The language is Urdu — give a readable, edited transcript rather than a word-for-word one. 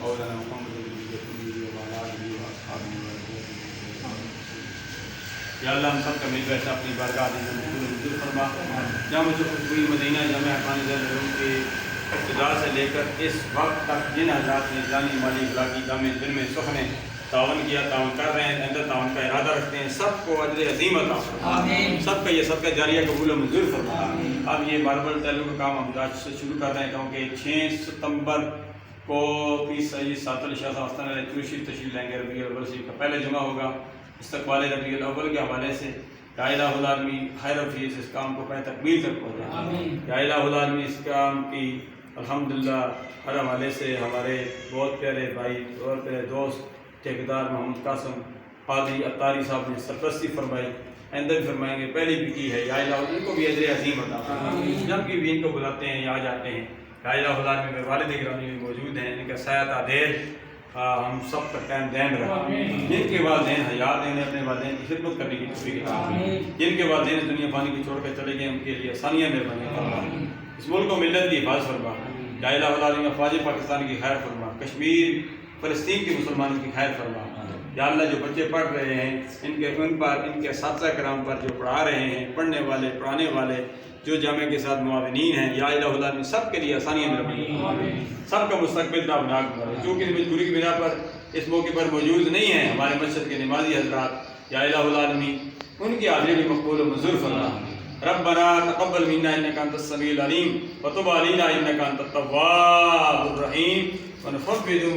مولانا محمد یا اللہ ہم سب کا مل بیٹھا اپنی بارگاہ میں منظور فرما. جامع خوشبوئی مدینہ جامع حقانی علوم کے ابتدا سے لے کر اس وقت تک جن حضرات نے جانی مالی اخلاقی جامع دل میں سخن تعاون کیا، تعاون کر رہے ہیں، اندر تعاون کا ارادہ رکھتے ہیں، سب کو اجر عظیم عطا فرما. سب کا یہ صدقہ جاریہ قبول و منظور فرما. اب یہ ماربل ٹیلو کا کام ہم آج سے شروع کر رہے ہیں کیونکہ 6 ستمبر کو پیر سید ساتل شاہ صاحب آستانہ چوشی تشریف لیں گے. ربیع الاول شریف کا پہلا جمعہ ہوگا. استقبال ربیع الاول کے حوالے سے یا الہ العالمین خیر و فیض اس کام کو پہ تکمیل تک پہنچائیں. یا الہ العالمین اس کام کی الحمدللہ ہر حوالے سے ہمارے بہت پیارے بھائی اور پیارے دوست ٹھیکیدار محمد قاسم قادری عطاری صاحب نے سرپرستی فرمائی، آئندہ بھی فرمائیں گے، پہلے بھی کی ہے. یا الہ ان کو بھی اجر عظیم عطا فرمائے. جب بھی ان کو بلاتے ہیں یا جاتے ہیں. یا الہ العالمین میں والد گرامی بھی موجود ہیں، ان کا سایہ تعدیر ہم سب کا قائم دائم رہا. جن کے والدین حیات ہیں اپنے والدین کی خدمت کرنے کی توفیق عطا فرمائے. جن کے والدین دنیا فانی کی چھوڑ کر چلے گئے ان کے لیے آسانیاں مہربانی فرما. اس ملک و ملت کی حفاظت فرما. یا الہ العالمین افواج پاکستان کی خیر فرما. کشمیر فلسطین کے مسلمانوں کی خیر فرما. یا اللہ جو بچے پڑھ رہے ہیں ان کے اساتذہ کرام پر جو پڑھا رہے ہیں، پڑھنے والے پڑھانے والے جو جامعہ کے ساتھ معاونین ہیں، یا الہ العالمین سب کے لیے آسانیاں مہربانی. سب کا مستقبل نابناک کرے. چونکہ مجبوری کی بنا پر اس موقع پر موجود نہیں ہیں ہمارے مسجد کے نمازی حضرات، یا الہ العالمین ان کی حاضری بھی مقبول و منظور فرما. ربنا تقبل منا انك انت السميع العليم وتب علينا انك انت التواب الرحيم ونفوض